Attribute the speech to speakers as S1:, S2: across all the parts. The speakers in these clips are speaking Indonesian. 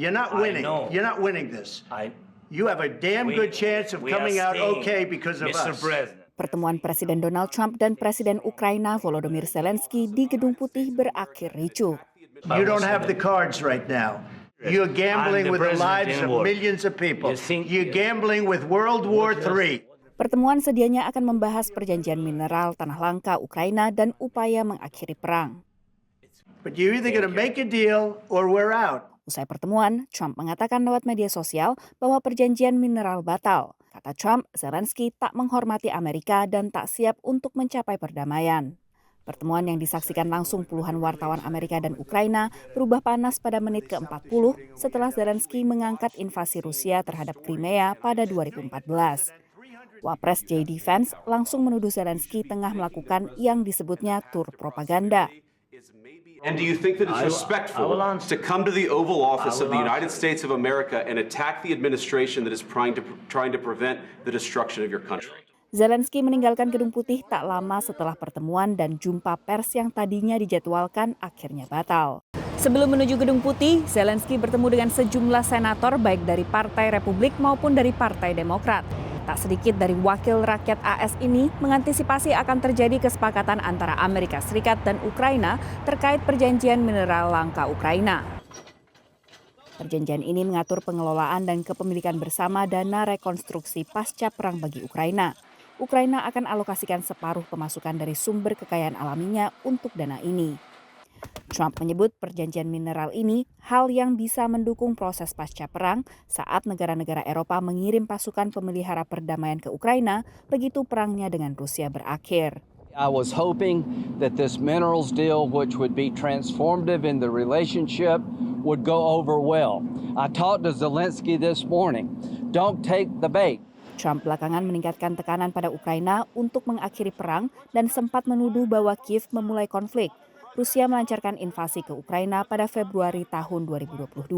S1: You're not winning. You're not winning this. You have a damn good chance of coming out okay because of
S2: Mr.
S1: us.
S2: President.
S3: Pertemuan Presiden Donald Trump dan Presiden Ukraina Volodymyr Zelensky di Gedung Putih berakhir ricuh.
S1: You don't have the cards right now. You're gambling with the lives of millions of people. You're gambling with World War III.
S3: Pertemuan sedianya akan membahas perjanjian mineral tanah langka Ukraina dan upaya mengakhiri perang.
S1: But you're either going to make a deal or we're out.
S3: Usai pertemuan, Trump mengatakan lewat media sosial bahwa perjanjian mineral batal. Kata Trump, Zelensky tak menghormati Amerika dan tak siap untuk mencapai perdamaian. Pertemuan yang disaksikan langsung puluhan wartawan Amerika dan Ukraina berubah panas pada menit ke-40 setelah Zelensky mengangkat invasi Rusia terhadap Crimea pada 2014. Wapres J.D. Vance langsung menuduh Zelensky tengah melakukan yang disebutnya tur propaganda.
S4: And do you think that it's respectful to come to the Oval Office of the United States of America and attack the administration that is trying to prevent the destruction of your country?
S3: Zelensky meninggalkan Gedung Putih tak lama setelah pertemuan dan jumpa pers yang tadinya dijadwalkan akhirnya batal. Sebelum menuju Gedung Putih, Zelensky bertemu dengan sejumlah senator baik dari Partai Republik maupun dari Partai Demokrat. Tak sedikit dari wakil rakyat AS ini mengantisipasi akan terjadi kesepakatan antara Amerika Serikat dan Ukraina terkait perjanjian mineral langka Ukraina. Perjanjian ini mengatur pengelolaan dan kepemilikan bersama dana rekonstruksi pasca perang bagi Ukraina. Ukraina akan alokasikan separuh pemasukan dari sumber kekayaan alaminya untuk dana ini. Trump menyebut perjanjian mineral ini hal yang bisa mendukung proses pasca perang saat negara-negara Eropa mengirim pasukan pemelihara perdamaian ke Ukraina begitu perangnya dengan Rusia berakhir.
S5: I was hoping that this minerals deal, which would be transformative in the relationship, would go over well. I talked to Zelensky this morning. Don't take the bait.
S3: Trump belakangan meningkatkan tekanan pada Ukraina untuk mengakhiri perang dan sempat menuduh bahwa Kiev memulai konflik. Rusia melancarkan invasi ke Ukraina pada Februari tahun 2022.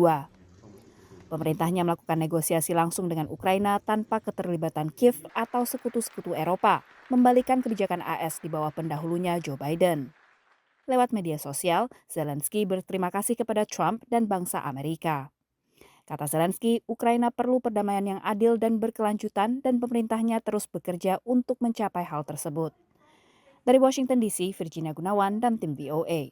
S3: Pemerintahnya melakukan negosiasi langsung dengan Ukraina tanpa keterlibatan Kiev atau sekutu-sekutu Eropa, membalikan kebijakan AS di bawah pendahulunya Joe Biden. Lewat media sosial, Zelensky berterima kasih kepada Trump dan bangsa Amerika. Kata Zelensky, Ukraina perlu perdamaian yang adil dan berkelanjutan dan pemerintahnya terus bekerja untuk mencapai hal tersebut. Dari Washington DC, Virginia Gunawan dan tim VOA.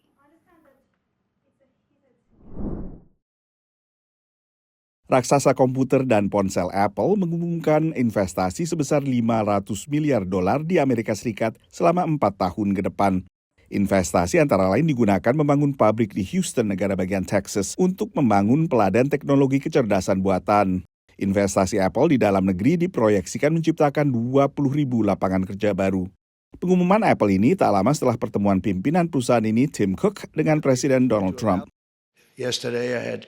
S6: Raksasa komputer dan ponsel Apple mengumumkan investasi sebesar $500 miliar di Amerika Serikat selama 4 tahun ke depan. Investasi antara lain digunakan membangun pabrik di Houston, negara bagian Texas, untuk membangun peladan teknologi kecerdasan buatan. Investasi Apple di dalam negeri diproyeksikan menciptakan 20.000 lapangan kerja baru. Pengumuman Apple ini tak lama setelah pertemuan pimpinan perusahaan ini Tim Cook dengan Presiden Donald Trump.
S1: Yesterday I had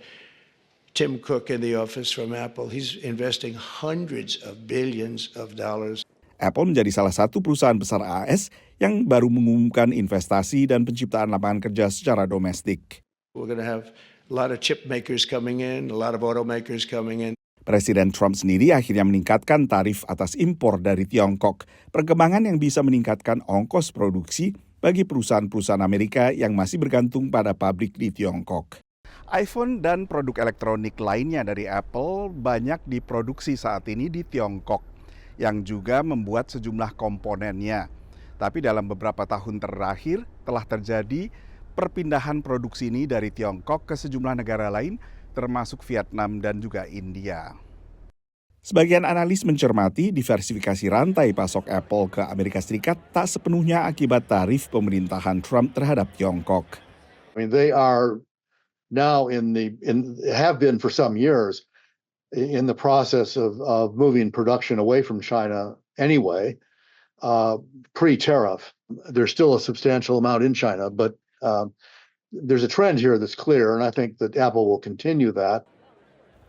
S1: Tim Cook in the office from Apple. He's investing hundreds of billions of dollars.
S6: Apple menjadi salah satu perusahaan besar AS yang baru mengumumkan investasi dan penciptaan lapangan kerja secara domestik.
S1: We're going to have a lot of chip makers coming in, a lot of automakers coming in.
S6: Presiden Trump sendiri akhirnya meningkatkan tarif atas impor dari Tiongkok, perkembangan yang bisa meningkatkan ongkos produksi bagi perusahaan-perusahaan Amerika yang masih bergantung pada pabrik di Tiongkok. iPhone dan produk elektronik lainnya dari Apple banyak diproduksi saat ini di Tiongkok, yang juga membuat sejumlah komponennya. Tapi dalam beberapa tahun terakhir telah terjadi perpindahan produksi ini dari Tiongkok ke sejumlah negara lain, termasuk Vietnam dan juga India. Sebagian analis mencermati diversifikasi rantai pasok Apple ke Amerika Serikat tak sepenuhnya akibat tarif pemerintahan Trump terhadap Tiongkok.
S7: I mean, they are now have been for some years in the process of moving production away from China anyway, pre-tariff. There's still a substantial amount in China, but there's a trend here that's clear, and I think that Apple will continue that.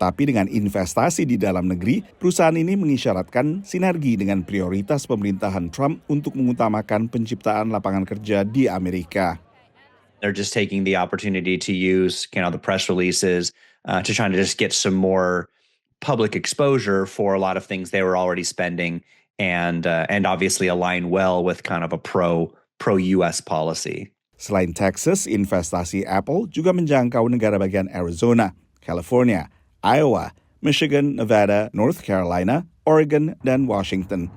S6: Tapi dengan investasi di dalam negeri, perusahaan ini mengisyaratkan sinergi dengan prioritas pemerintahan Trump untuk mengutamakan penciptaan lapangan kerja di Amerika.
S8: They're just taking the opportunity to use, the press releases to try to just get some more public exposure for a lot of things they were already spending, and obviously align well with kind of a pro-US policy.
S6: Selain Texas, investasi Apple juga menjangkau negara bagian Arizona, California, Iowa, Michigan, Nevada, North Carolina, Oregon, dan Washington.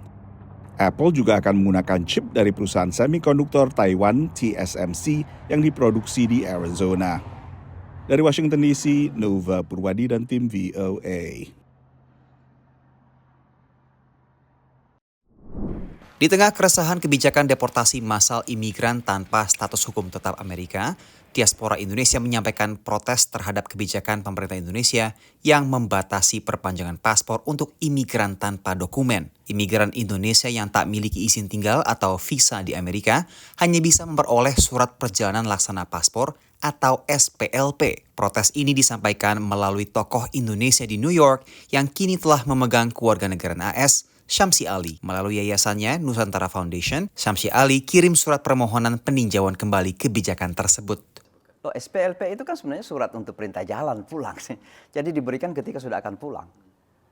S6: Apple juga akan menggunakan chip dari perusahaan semikonduktor Taiwan TSMC yang diproduksi di Arizona. Dari Washington DC, Nova Purwadi dan tim VOA.
S2: Di tengah keresahan kebijakan deportasi massal imigran tanpa status hukum tetap Amerika, diaspora Indonesia menyampaikan protes terhadap kebijakan pemerintah Indonesia yang membatasi perpanjangan paspor untuk imigran tanpa dokumen. Imigran Indonesia yang tak miliki izin tinggal atau visa di Amerika hanya bisa memperoleh surat perjalanan laksana paspor atau SPLP. Protes ini disampaikan melalui tokoh Indonesia di New York yang kini telah memegang kewarganegaraan AS, Syamsi Ali. Melalui yayasannya Nusantara Foundation, Syamsi Ali kirim surat permohonan peninjauan kembali kebijakan tersebut.
S9: SPLP itu kan sebenarnya surat untuk perintah jalan pulang sih. Jadi diberikan ketika sudah akan pulang.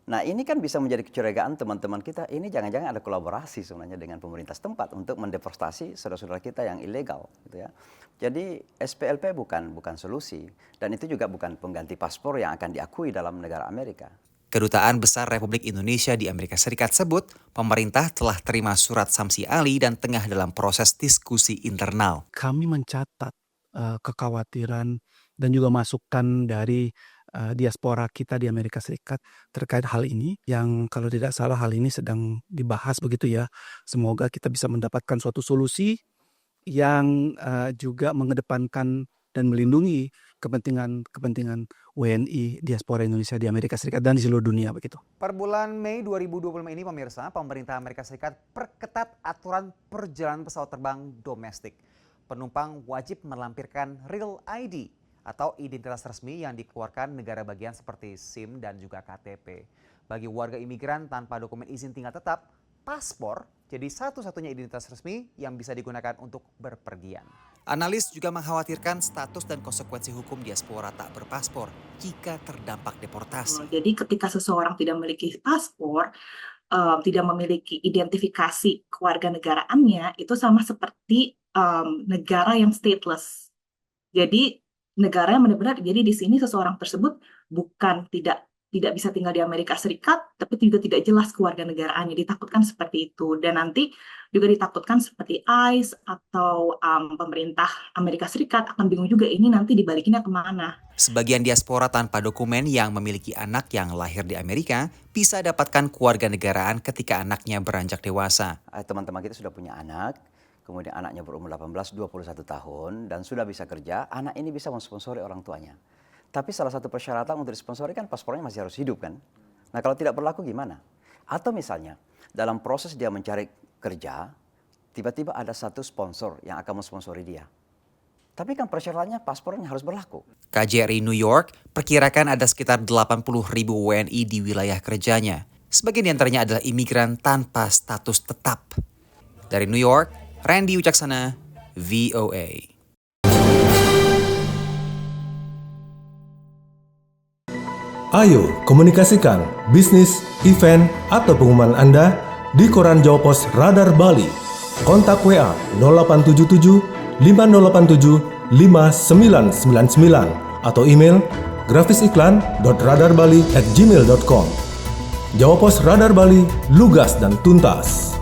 S9: Nah ini kan bisa menjadi kecurigaan teman-teman kita, ini jangan-jangan ada kolaborasi sebenarnya dengan pemerintah setempat untuk mendeportasi saudara-saudara kita yang ilegal. Gitu ya. Jadi SPLP bukan solusi dan itu juga bukan pengganti paspor yang akan diakui dalam negara Amerika.
S2: Kedutaan Besar Republik Indonesia di Amerika Serikat sebut pemerintah telah terima surat Syamsi Ali dan tengah dalam proses diskusi internal.
S10: Kami mencatat kekhawatiran dan juga masukan dari diaspora kita di Amerika Serikat terkait hal ini yang kalau tidak salah hal ini sedang dibahas begitu ya. Semoga kita bisa mendapatkan suatu solusi yang juga mengedepankan dan melindungi kepentingan WNI diaspora Indonesia di Amerika Serikat dan di seluruh dunia begitu.
S11: Per bulan Mei 2025 ini pemirsa, pemerintah Amerika Serikat perketat aturan perjalanan pesawat terbang domestik. Penumpang wajib melampirkan Real ID atau identitas resmi yang dikeluarkan negara bagian seperti SIM dan juga KTP. Bagi warga imigran tanpa dokumen izin tinggal tetap, paspor jadi satu-satunya identitas resmi yang bisa digunakan untuk berpergian.
S2: Analis juga mengkhawatirkan status dan konsekuensi hukum diaspora tak berpaspor jika terdampak deportasi.
S12: Jadi ketika seseorang tidak memiliki paspor, tidak memiliki identifikasi kewarganegaraannya, itu sama seperti negara yang stateless. Jadi negara yang benar-benar, jadi di sini seseorang tersebut bukan tidak bisa tinggal di Amerika Serikat, tapi juga tidak jelas kewarganegaraannya, ditakutkan seperti itu. Dan nanti juga ditakutkan seperti ICE atau pemerintah Amerika Serikat akan bingung juga ini nanti dibalikinnya kemana.
S2: Sebagian diaspora tanpa dokumen yang memiliki anak yang lahir di Amerika bisa dapatkan kewarganegaraan ketika anaknya beranjak dewasa.
S9: Teman-teman kita sudah punya anak, kemudian anaknya berumur 18-21 tahun dan sudah bisa kerja, anak ini bisa mensponsori orang tuanya. Tapi salah satu persyaratan untuk disponsori kan paspornya masih harus hidup kan. Nah kalau tidak berlaku gimana? Atau misalnya dalam proses dia mencari kerja, tiba-tiba ada satu sponsor yang akan mensponsori dia. Tapi kan persyaratannya paspornya harus berlaku.
S2: KJRI New York perkirakan ada sekitar 80.000 WNI di wilayah kerjanya. Sebagian diantaranya adalah imigran tanpa status tetap. Dari New York, Randy Wicaksana, VOA.
S13: Ayo komunikasikan bisnis, event, atau pengumuman Anda di Koran Jawa Pos Radar Bali. Kontak WA 0877 5087 5999 atau email grafisiklan.radarbali@gmail.com. Jawa Pos Radar Bali, lugas dan tuntas.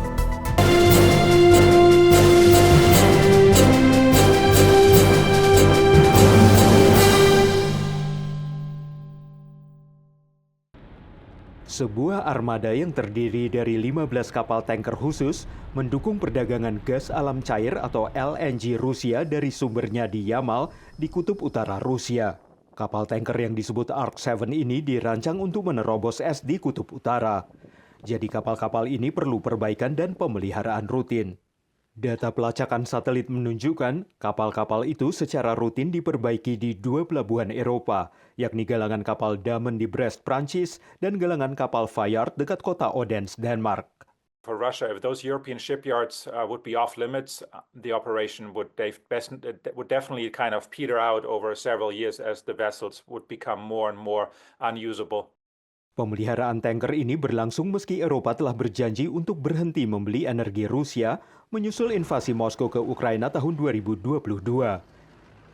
S14: Sebuah armada yang terdiri dari 15 kapal tanker khusus mendukung perdagangan gas alam cair atau LNG Rusia dari sumbernya di Yamal di Kutub Utara Rusia. Kapal tanker yang disebut Ark 7 ini dirancang untuk menerobos es di Kutub Utara. Jadi kapal-kapal ini perlu perbaikan dan pemeliharaan rutin. Data pelacakan satelit menunjukkan kapal-kapal itu secara rutin diperbaiki di 2 pelabuhan Eropa, yakni galangan kapal Damen di Brest, Prancis, dan galangan kapal Fayard dekat kota Odense, Denmark.
S15: For Russia, if those European shipyards would be off limits, the operation would definitely kind of peter out over several years as the vessels would become more and more unusable.
S14: Pemeliharaan tanker ini berlangsung meski Eropa telah berjanji untuk berhenti membeli energi Rusia menyusul invasi Moskow ke Ukraina tahun 2022.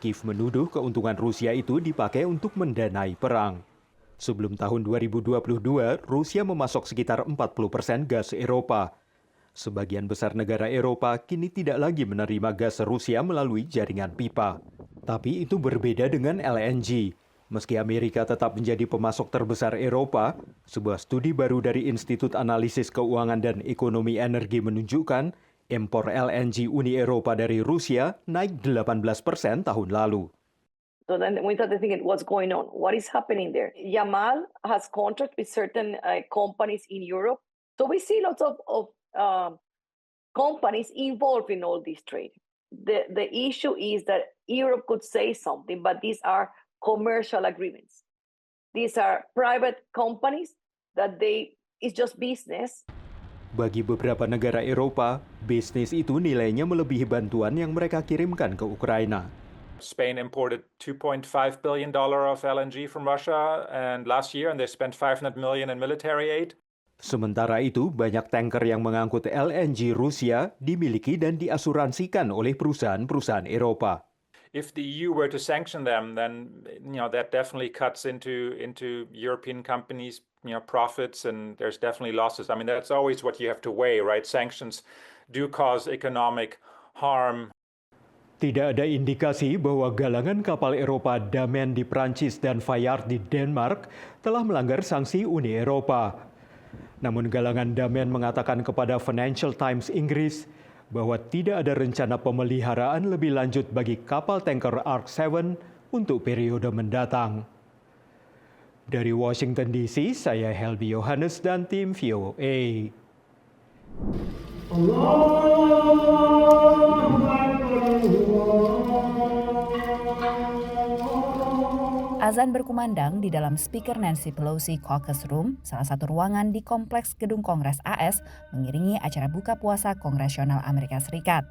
S14: Kiev menuduh keuntungan Rusia itu dipakai untuk mendanai perang. Sebelum tahun 2022, Rusia memasok sekitar 40% gas Eropa. Sebagian besar negara Eropa kini tidak lagi menerima gas Rusia melalui jaringan pipa. Tapi itu berbeda dengan LNG. Meski Amerika tetap menjadi pemasok terbesar Eropa, sebuah studi baru dari Institut Analisis Keuangan dan Ekonomi Energi menunjukkan impor LNG Uni Eropa dari Rusia naik 18% tahun lalu.
S16: So then we started thinking, what's going on? What is happening there? Yamal has contracts with certain companies in Europe. So we see lots of companies involved in all this trade. The issue is that Europe could say something, but these are commercial agreements. These are private companies that it's just business.
S14: Bagi beberapa negara Eropa, bisnis itu nilainya melebihi bantuan yang mereka kirimkan ke Ukraina.
S15: Spain imported $2.5 billion of LNG from Russia and last year, and they spent $500 million in military aid.
S14: Sementara itu, banyak tanker yang mengangkut LNG Rusia dimiliki dan diasuransikan oleh perusahaan-perusahaan Eropa.
S15: If the EU were to sanction them, then that definitely cuts into European companies' profits, and there's definitely losses. I mean, that's always what you have to weigh, right? Sanctions do cause economic harm.
S14: Tidak ada indikasi bahwa galangan kapal Eropa Damen di Prancis dan Fayard di Denmark telah melanggar sanksi Uni Eropa. Namun galangan Damen mengatakan kepada Financial Times Inggris bahwa tidak ada rencana pemeliharaan lebih lanjut bagi kapal tanker Ark 7 untuk periode mendatang. Dari Washington DC, saya Helby Yohanes dan tim VOA.
S3: Azan berkumandang di dalam speaker Nancy Pelosi Caucus Room, salah satu ruangan di kompleks gedung Kongres AS, mengiringi acara buka puasa Kongresional Amerika Serikat.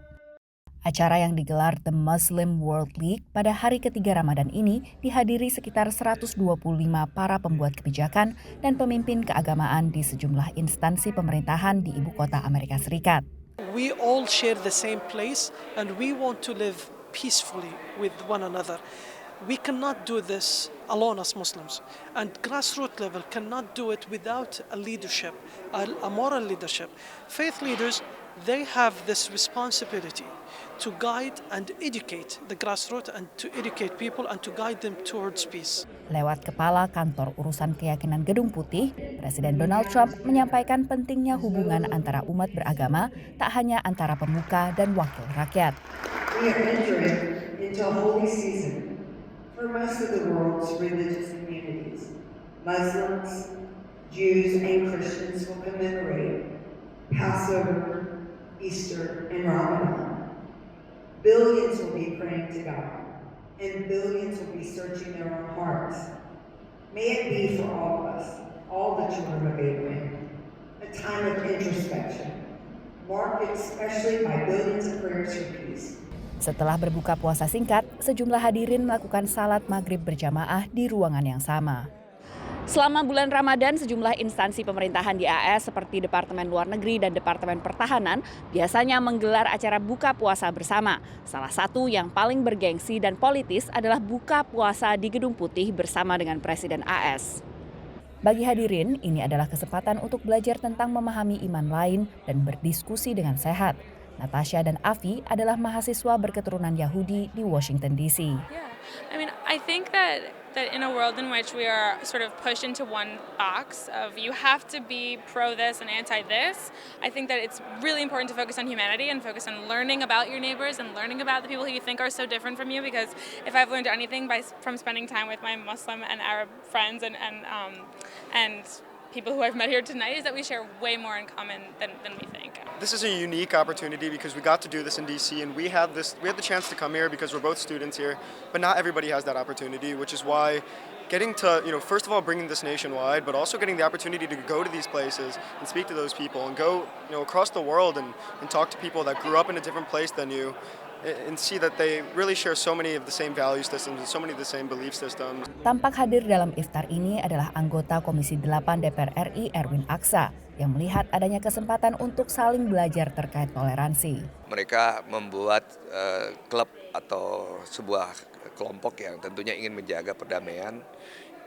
S3: Acara yang digelar The Muslim World League pada hari ketiga Ramadan ini dihadiri sekitar 125 para pembuat kebijakan dan pemimpin keagamaan di sejumlah instansi pemerintahan di ibu kota Amerika Serikat.
S17: We all share the same place and we want to live peacefully with one another. We cannot do this alone as Muslims, and grassroots level cannot do it without a leadership, a moral leadership. Faith leaders, they have this responsibility to guide and educate the grassroots and to educate people and to guide them towards peace.
S3: Lewat Kepala Kantor Urusan Keyakinan Gedung Putih, Presiden Donald Trump menyampaikan pentingnya hubungan antara umat beragama, tak hanya antara pemuka dan wakil rakyat.
S18: We are entering into a holy season for most of the world's religious communities. Muslims, Jews, and Christians will commemorate Passover, Easter, and Ramadan. Billions will be praying to God, and billions will be searching their own hearts. May it be for all of us, all the children of Abraham, a time of introspection, marked especially by billions of prayers for peace.
S3: Setelah berbuka puasa singkat, sejumlah hadirin melakukan salat maghrib berjamaah di ruangan yang sama. Selama bulan Ramadan, sejumlah instansi pemerintahan di AS seperti Departemen Luar Negeri dan Departemen Pertahanan biasanya menggelar acara buka puasa bersama. Salah satu yang paling bergengsi dan politis adalah buka puasa di Gedung Putih bersama dengan Presiden AS. Bagi hadirin, ini adalah kesempatan untuk belajar tentang memahami iman lain dan berdiskusi dengan sehat. Natasha dan Afi adalah mahasiswa berketurunan Yahudi di Washington DC.
S19: Yeah, I mean, I think that in a world in which we are sort of pushed into one box of you have to be pro this and anti this, I think that it's really important to focus on humanity and focus on learning about your neighbors and learning about the people who you think are so different from you. Because if I've learned anything from spending time with my Muslim and Arab friends and people who I've met here tonight is that we share way more in common than we think.
S20: This is a unique opportunity because we got to do this in DC, and we had the chance to come here because we're both students here, but not everybody has that opportunity, which is why getting to, first of all, bringing this nationwide, but also getting the opportunity to go to these places and speak to those people and go, across the world and talk to people that grew up in a different place than you. and see that they really share so many of the same value systems and so many of the same belief systems.
S3: Tampak hadir dalam iftar ini adalah anggota Komisi 8 DPR RI Erwin Aksa yang melihat adanya kesempatan untuk saling belajar terkait toleransi.
S21: Mereka membuat klub atau sebuah kelompok yang tentunya ingin menjaga perdamaian,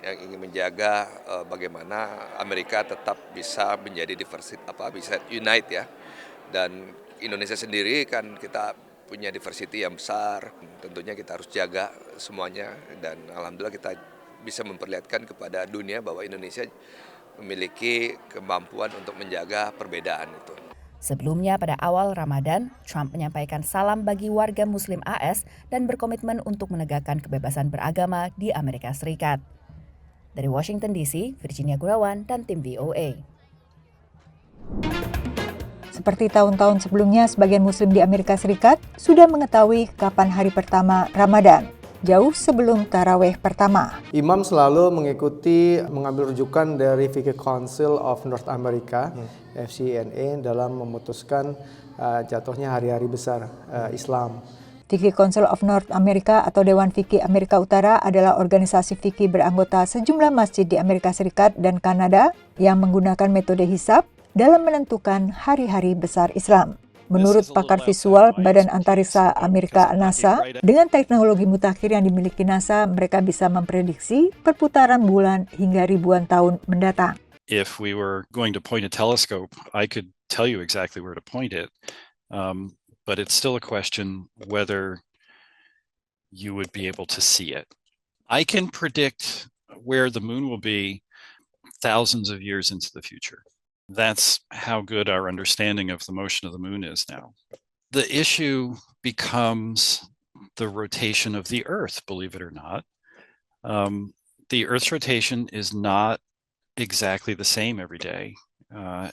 S21: yang ingin menjaga bagaimana Amerika tetap bisa menjadi bisa unite ya. Dan Indonesia sendiri kan kita punya diversity yang besar, tentunya kita harus jaga semuanya, dan alhamdulillah kita bisa memperlihatkan kepada dunia bahwa Indonesia memiliki kemampuan untuk menjaga perbedaan itu.
S3: Sebelumnya pada awal Ramadan, Trump menyampaikan salam bagi warga Muslim AS dan berkomitmen untuk menegakkan kebebasan beragama di Amerika Serikat. Dari Washington DC, Virginia Gunawan dan tim VOA.
S22: Seperti tahun-tahun sebelumnya, sebagian Muslim di Amerika Serikat sudah mengetahui kapan hari pertama Ramadan, jauh sebelum tarawih pertama.
S23: Imam selalu mengambil rujukan dari Fikih Council of North America, FCNA, dalam memutuskan jatuhnya hari-hari besar Islam.
S22: Fikih Council of North America atau Dewan Fikih Amerika Utara adalah organisasi fikih beranggota sejumlah masjid di Amerika Serikat dan Kanada yang menggunakan metode hisab dalam menentukan hari-hari besar Islam. Menurut pakar visual Badan Antariksa Amerika NASA, dengan teknologi mutakhir yang dimiliki NASA, mereka bisa memprediksi perputaran bulan hingga ribuan tahun mendatang.
S24: If we were going to point a telescope, I could tell you exactly where to point it, but it's still a question whether you would be able to see it. I can predict where the moon will be thousands of years into the future. That's how good our understanding of the motion of the moon is now. The issue becomes the rotation of the Earth, believe it or not. The Earth's rotation is not exactly the same every day.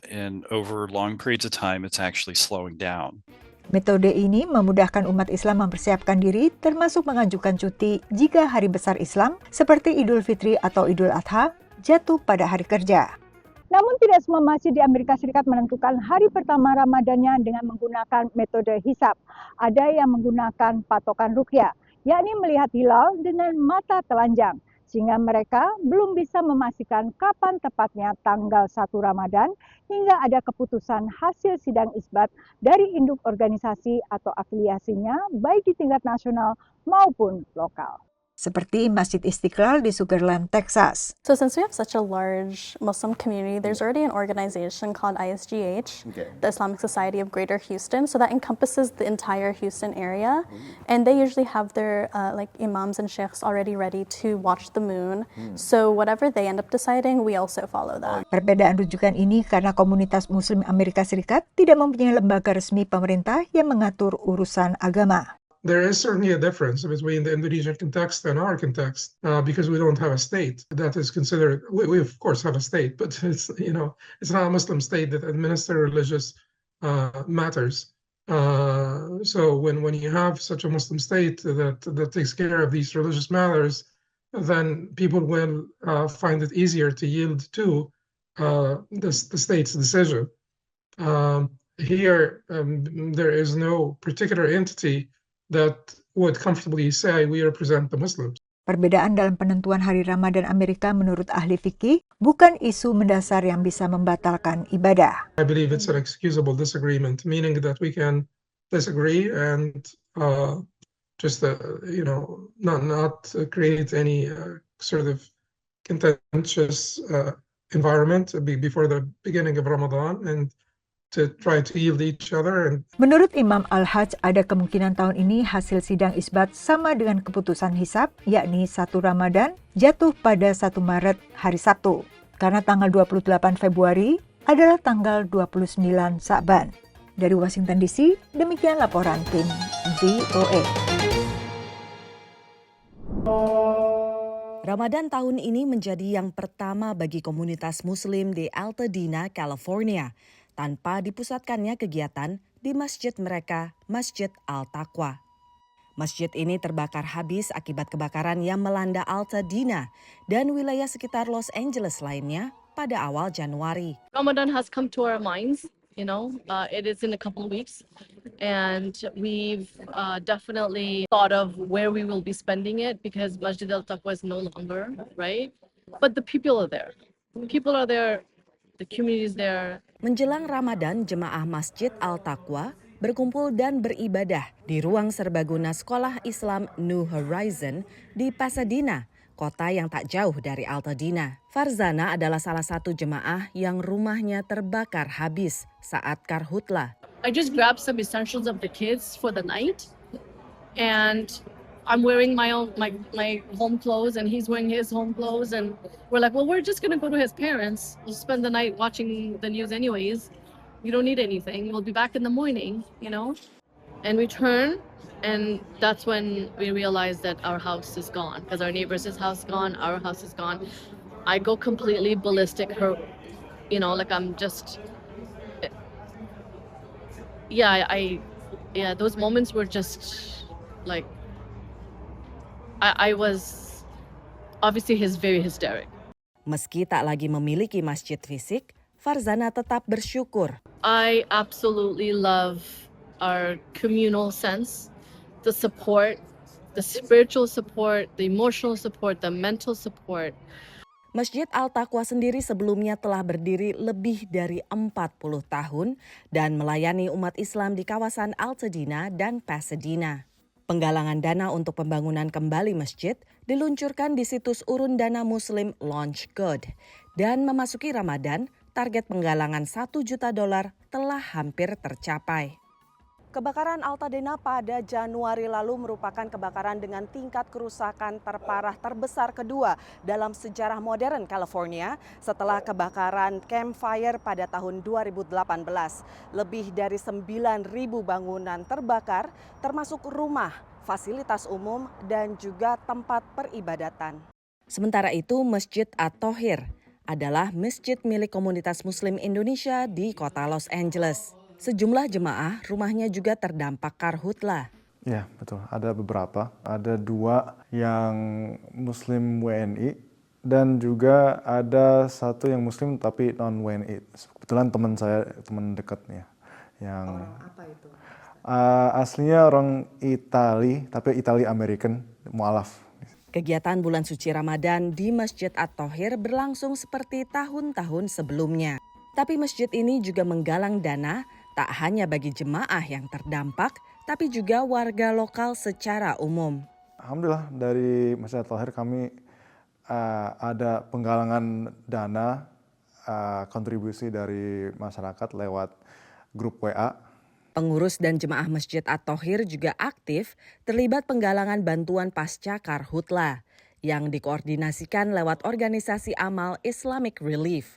S24: And over long periods of time, it's actually slowing down.
S22: Metode ini memudahkan umat Islam mempersiapkan diri, termasuk mengajukan cuti jika hari besar Islam, seperti Idul Fitri atau Idul Adha, jatuh pada hari kerja. Namun tidak semua masjid di Amerika Serikat menentukan hari pertama Ramadannya dengan menggunakan metode hisab. Ada yang menggunakan patokan ruqyah, yakni melihat hilal dengan mata telanjang, sehingga mereka belum bisa memastikan kapan tepatnya tanggal 1 Ramadan hingga ada keputusan hasil sidang isbat dari induk organisasi atau afiliasinya baik di tingkat nasional maupun lokal. Seperti Masjid Istiqlal di Sugar Land, Texas.
S25: So since we have such a large Muslim community, there's already an organization called ISGH, the Islamic Society of Greater Houston. So that encompasses the entire Houston area. And they usually have their imams and sheikhs already ready to watch the moon. So whatever they end up deciding, we also follow that.
S22: Perbedaan rujukan ini karena komunitas Muslim Amerika Serikat tidak mempunyai lembaga resmi pemerintah yang mengatur urusan agama.
S26: There is certainly a difference between the Indonesian context and our context because we don't have a state that is considered. We of course have a state, but it's not a Muslim state that administers religious matters. So when you have such a Muslim state that takes care of these religious matters, then people will find it easier to yield to the state's decision. Here, there is no particular entity that would comfortably say we represent the Muslims.
S22: Perbedaan dalam penentuan hari Ramadan Amerika menurut ahli fikih bukan isu mendasar yang bisa membatalkan ibadah.
S26: I believe it's an excusable disagreement, meaning that we can disagree and not create any sort of contentious environment before the beginning of Ramadan and to try to yield each other.
S22: Menurut Imam Al-Hajj, ada kemungkinan tahun ini hasil sidang isbat sama dengan keputusan hisab, yakni 1 Ramadan jatuh pada 1 Maret hari Sabtu. Karena tanggal 28 Februari adalah tanggal 29 Sa'ban. Dari Washington DC, demikian laporan tim VOA.
S27: Ramadan tahun ini menjadi yang pertama bagi komunitas Muslim di Altadena, California, tanpa dipusatkannya kegiatan di masjid mereka, Masjid Al-Taqwa. Masjid ini terbakar habis akibat kebakaran yang melanda Altadena dan wilayah sekitar Los Angeles lainnya pada awal Januari.
S28: Ramadan has come to our minds
S1: It is in a couple of weeks, and we've definitely thought of where we will be spending it because Masjid Al-Taqwa is no longer, right? But the people are there. People are there, the community is there.
S27: Menjelang Ramadan, jemaah Masjid Al-Taqwa berkumpul dan beribadah di ruang serbaguna Sekolah Islam New Horizon di Pasadena, kota yang tak jauh dari Altadena. Farzana adalah salah satu jemaah yang rumahnya terbakar habis saat Karhutla.
S1: I just grabbed some essentials of the kids for the night, and I'm wearing my home clothes, and he's wearing his home clothes, and we're like, well, we're just gonna go to his parents. We'll spend the night watching the news anyways. We don't need anything. We'll be back in the morning, And we turn, and that's when we realize that our house is gone, because our neighbor's house is gone, our house is gone. I go completely ballistic. I'm just, those moments were just like, I was, obviously he's very hysteric.
S27: Meski tak lagi memiliki masjid fisik, Farzana tetap bersyukur.
S1: I absolutely love our communal sense, the support, the spiritual support, the emotional support, the mental support.
S27: Masjid Al-Taqwa sendiri sebelumnya telah berdiri lebih dari 40 tahun dan melayani umat Islam di kawasan Altadena dan Pasadena. Penggalangan dana untuk pembangunan kembali masjid diluncurkan di situs urun dana Muslim Launch Good. Dan memasuki Ramadan, target penggalangan $1 juta telah hampir tercapai. Kebakaran Altadena pada Januari lalu merupakan kebakaran dengan tingkat kerusakan terparah terbesar kedua dalam sejarah modern California setelah kebakaran Camp Fire pada tahun 2018. Lebih dari 9.000 bangunan terbakar, termasuk rumah, fasilitas umum, dan juga tempat peribadatan. Sementara itu, Masjid At-Thohir adalah masjid milik komunitas Muslim Indonesia di kota Los Angeles. Sejumlah jemaah rumahnya juga terdampak karhutla.
S4: Ya, betul. Ada beberapa. Ada 2 yang Muslim WNI dan juga ada 1 yang Muslim tapi non-WNI. Kebetulan teman saya, teman dekatnya. Yang orang apa itu? Aslinya orang Itali, tapi Itali American, mu'alaf.
S27: Kegiatan bulan suci Ramadan di Masjid At-Thohir berlangsung seperti tahun-tahun sebelumnya. Tapi masjid ini juga menggalang dana tak hanya bagi jemaah yang terdampak, tapi juga warga lokal secara umum.
S4: Alhamdulillah dari Masjid At-Thohir kami ada penggalangan dana, kontribusi dari masyarakat lewat grup WA.
S27: Pengurus dan jemaah Masjid At-Thohir juga aktif terlibat penggalangan bantuan pasca karhutla yang dikoordinasikan lewat organisasi amal Islamic Relief.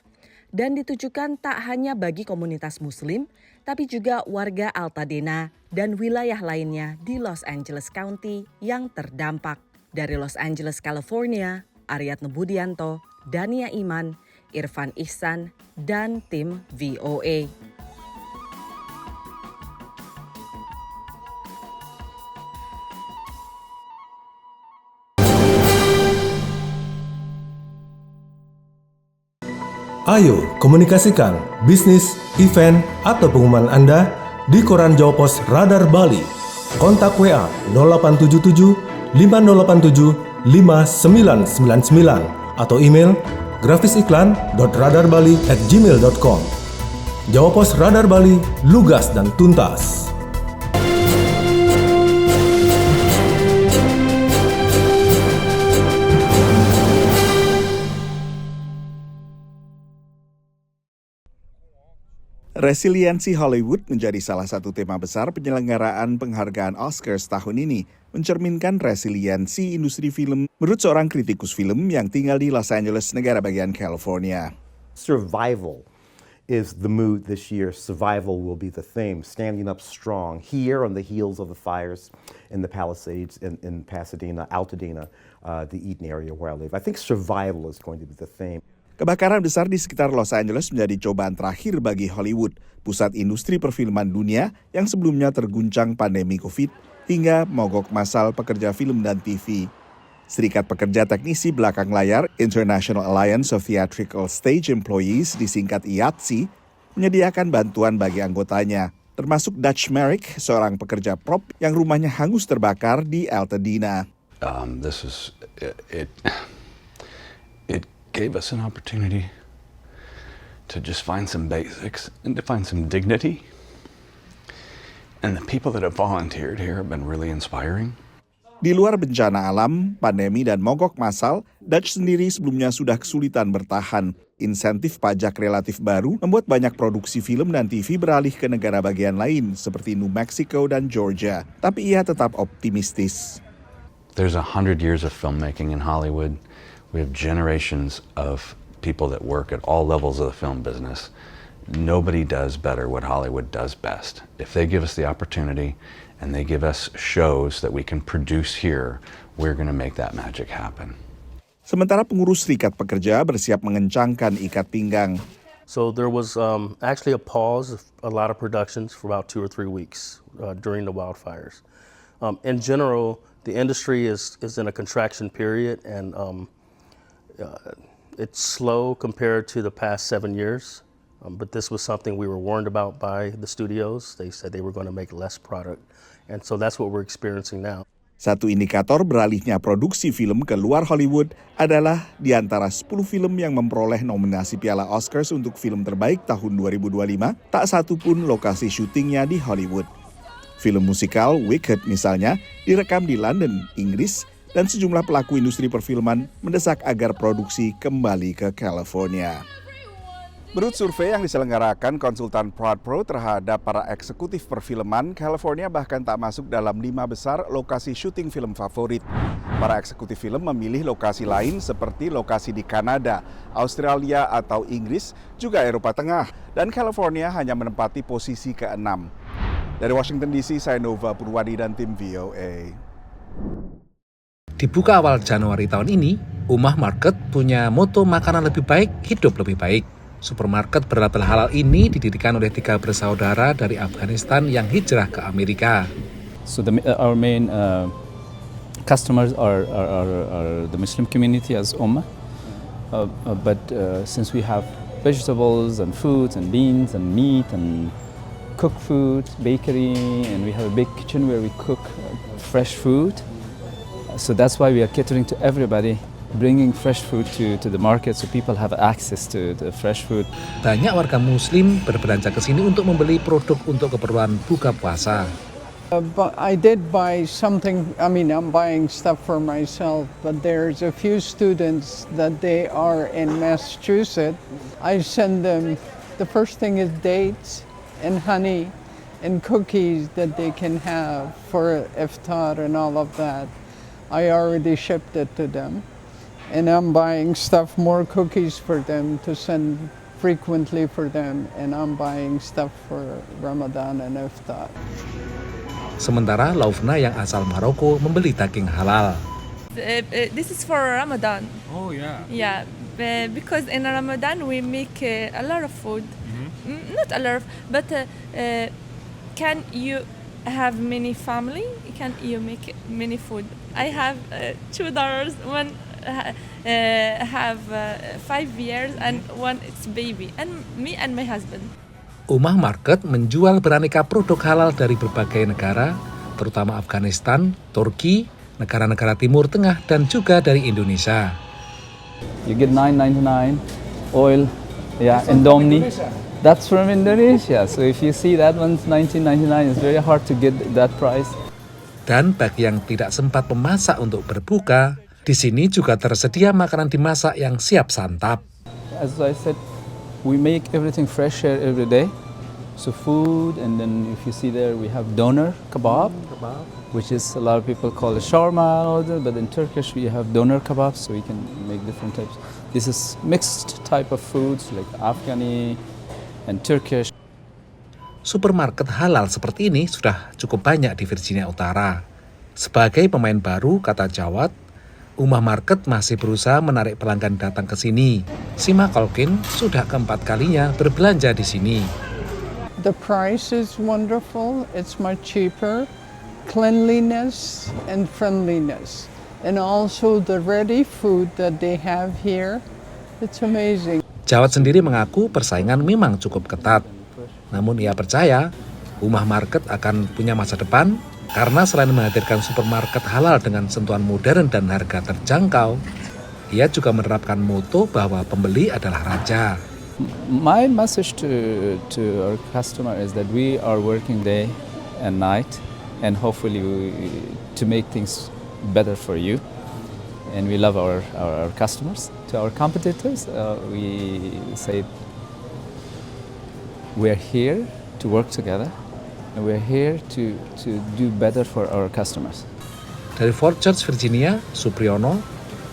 S27: Dan ditujukan tak hanya bagi komunitas Muslim, tapi juga warga Altadena dan wilayah lainnya di Los Angeles County yang terdampak. Dari Los Angeles, California, Aryatno Budianto, Dania Iman, Irfan Ihsan, dan tim VOA.
S13: Ayo komunikasikan bisnis, event, atau pengumuman Anda di Koran Jawa Pos Radar Bali. Kontak WA 0877 5087 5999 atau email grafisiklan.radarbali@gmail.com. Jawa Pos Radar Bali, lugas dan tuntas.
S5: Resiliensi Hollywood menjadi salah satu tema besar penyelenggaraan penghargaan Oscars tahun ini, mencerminkan resiliensi industri film menurut seorang kritikus film yang tinggal di Los Angeles, negara bagian California.
S6: Survival is the mood this year. Survival will be the theme, standing up strong here on the heels of the fires in the Palisades, in Pasadena, Altadena, the Eden area where I live. I think survival is going to be the theme.
S5: Kebakaran besar di sekitar Los Angeles menjadi cobaan terakhir bagi Hollywood, pusat industri perfilman dunia yang sebelumnya terguncang pandemi COVID hingga mogok massal pekerja film dan TV. Serikat Pekerja Teknisi Belakang Layar, International Alliance of Theatrical Stage Employees, disingkat IATSE, menyediakan bantuan bagi anggotanya, termasuk Dutch Merrick, seorang pekerja prop yang rumahnya hangus terbakar di Altadena.
S2: It gave us an opportunity to just find some basics and to find some dignity. And the people that have volunteered here have been really inspiring.
S5: Di luar bencana alam, pandemi, dan mogok massal, Dutch sendiri sebelumnya sudah kesulitan bertahan. Insentif pajak relatif baru membuat banyak produksi film dan TV beralih ke negara bagian lain seperti New Mexico dan Georgia. Tapi ia tetap optimistis.
S2: There's 100 years of filmmaking in Hollywood. We have generations of people that work at all levels of the film business. Nobody does better what Hollywood does best. If they give us the opportunity and they give us shows that we can produce here, we're going to make that magic happen.
S5: Sementara pengurus Serikat Pekerja bersiap mengencangkan ikat pinggang.
S7: So there was actually a pause of a lot of productions for about 2 or 3 weeks during the wildfires. In general, the industry is in a contraction period, and it's slow compared to the past 7 years. But this was something we were warned about by the studios. They said they were going to make less product. And so that's what we're experiencing now.
S5: Satu indikator beralihnya produksi film ke luar Hollywood adalah di antara 10 film yang memperoleh nominasi Piala Oscars untuk film terbaik tahun 2025, tak satu pun lokasi syutingnya di Hollywood. Film musikal Wicked misalnya direkam di London, Inggris, dan sejumlah pelaku industri perfilman mendesak agar produksi kembali ke California. Menurut survei yang diselenggarakan konsultan ProdPro terhadap para eksekutif perfilman, California bahkan tak masuk dalam 5 besar lokasi syuting film favorit. Para eksekutif film memilih lokasi lain seperti lokasi di Kanada, Australia atau Inggris, juga Eropa Tengah, dan California hanya menempati posisi ke-6. Dari Washington DC, saya Nova Purwadi dan tim VOA.
S8: Dibuka awal Januari tahun ini, Ummah Market punya moto makanan lebih baik, hidup lebih baik. Supermarket berlabel halal ini didirikan oleh 3 bersaudara dari Afghanistan yang hijrah ke Amerika.
S9: So our main customers are the Muslim community as Ummah, but since we have vegetables and fruits and beans and meat and cooked food, bakery, and we have a big kitchen where we cook fresh food, so that's why we are catering to everybody, bringing fresh food to the market so people have access to the fresh food.
S8: Banyak warga Muslim berbelanja ke sini untuk membeli produk untuk keperluan buka puasa.
S10: But I did buy something. I mean, I'm buying stuff for myself, but there's a few students that they are in Massachusetts. I send them. The first thing is dates and honey and cookies that they can have for iftar and all of that. I already shipped it to them. And I'm buying stuff, more cookies for them to send frequently for them. And I'm buying stuff for Ramadan and Iftar.
S8: Sementara Laufna yang asal Maroko membeli daging halal.
S11: This is for Ramadan.
S8: Oh yeah.
S11: Yeah, because in Ramadan we make a lot of food. Not a lot of, but can you have many family? Can you make many food? I have 2 daughters. One have 5 years and one it's baby, and me and my husband.
S8: Ummah Market menjual beraneka produk halal dari berbagai negara, terutama Afghanistan, Turki, negara-negara Timur Tengah, dan juga dari Indonesia.
S9: You get $9.99 oil, yeah, Indomie. That's from Indonesia. So if you see that one's $19.99, it's very hard to get that price.
S8: Dan bagi yang tidak sempat memasak untuk berbuka, di sini juga tersedia makanan dimasak yang siap santap.
S9: As I said, we make everything fresh here every day. So food, and then if you see there, we have doner kebab, which is a lot of people call it shawarma, but in Turkish we have doner kebab, so we can make different types. This is mixed type of foods like Afghani and Turkish.
S8: Supermarket halal seperti ini sudah cukup banyak di Virginia Utara. Sebagai pemain baru, kata Jawad, Ummah Market masih berusaha menarik pelanggan datang ke sini. Sima Kolkin sudah keempat kalinya berbelanja di sini.
S10: The price is wonderful. It's much cheaper. Cleanliness and friendliness. And also the ready food that they have here. It's amazing.
S8: Jawad sendiri mengaku persaingan memang cukup ketat. Namun ia percaya Ummah Market akan punya masa depan karena selain menghadirkan supermarket halal dengan sentuhan modern dan harga terjangkau, ia juga menerapkan moto bahwa pembeli adalah raja.
S9: My message to our customer is that we are working day and night, and hopefully to make things better for you. And we love our customers. To our competitors, we say we're here to work together, and we're here to do better for our customers.
S8: Dari Fort Church, Virginia, Supriyono,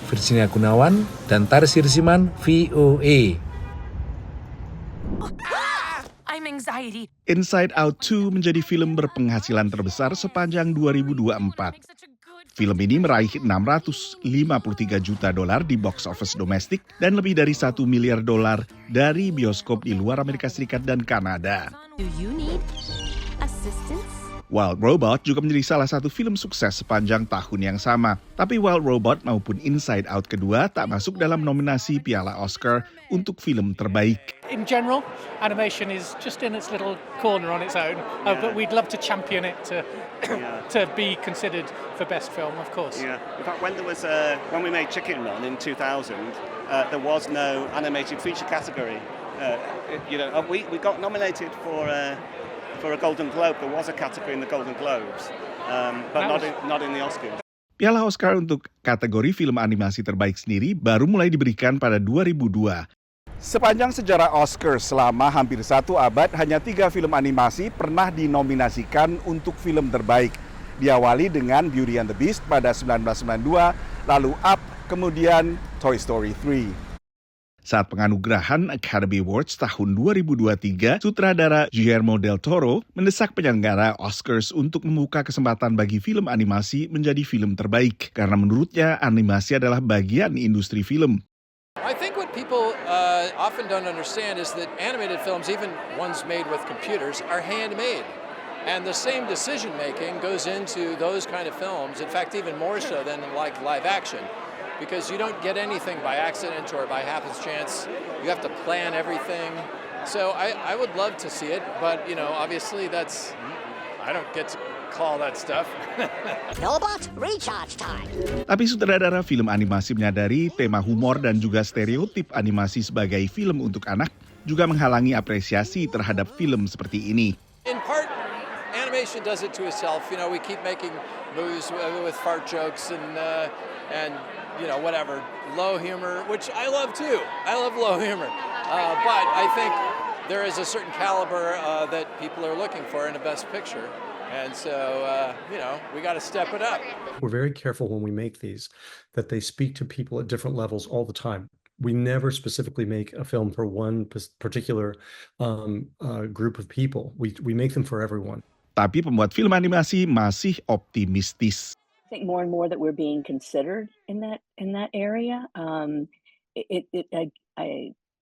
S8: Virginia Gunawan, dan Taris Hirsiman, VOA.
S12: I'm anxiety.
S5: Inside Out 2 menjadi film berpenghasilan terbesar sepanjang 2024. Film ini meraih $653 juta di box office domestik dan lebih dari $1 miliar dari bioskop di luar Amerika Serikat dan Kanada.
S12: Do you need assistance?
S5: Wild Robot juga menjadi salah satu film sukses sepanjang tahun yang sama. Tapi Wild Robot maupun Inside Out kedua tak masuk dalam nominasi Piala Oscar untuk film terbaik.
S14: In general, animation is just in its little corner on its own, but we'd love to champion it to be considered for best film, of course.
S15: Yeah. In fact, when we made Chicken Run in 2000, there was no animated feature category. We got nominated for a Golden Globe. There was a category in the Golden Globes, but not in the Oscars.
S5: Piala Oscar untuk kategori film animasi terbaik sendiri baru mulai diberikan pada 2002. Sepanjang sejarah Oscar selama hampir 1 abad, hanya 3 film animasi pernah dinominasikan untuk film terbaik. Diawali dengan Beauty and the Beast pada 1992, lalu Up, kemudian Toy Story 3. Saat penganugerahan Academy Awards tahun 2023, sutradara Guillermo del Toro mendesak penyelenggara Oscars untuk membuka kesempatan bagi film animasi menjadi film terbaik, karena menurutnya animasi adalah bagian industri film.
S16: I think what people often don't understand is that animated films, even ones made with computers, are handmade. And the same decision-making goes into those kind of films, in fact, even more so than like live action. Because you don't get anything by accident or by happenstance. You have to plan everything. So I would love to see it, but, obviously I don't get to call that stuff.
S12: Robot recharge time.
S5: Tapi sutradara film animasi menyadari tema humor dan juga stereotip animasi sebagai film untuk anak juga menghalangi apresiasi terhadap film seperti ini.
S16: In part, animation does it to itself. We keep making movies with fart jokes and whatever, low humor, which I love too. I love low humor. But I think there is a certain caliber that people are looking for in a best picture. And so, we got to step it up.
S17: We're very careful when we make these, that they speak to people at different levels all the time. We never specifically make a film for one particular group of people. We make them for everyone.
S5: Tapi pembuat film animasi masih optimistis.
S18: I think more and more that we're being considered in that area.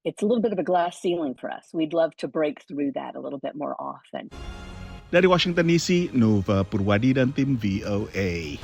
S18: It's a little bit of a glass ceiling for us. We'd love to break through that a little bit more often.
S5: Dari Washington DC, Nova Purwadi dan tim VOA.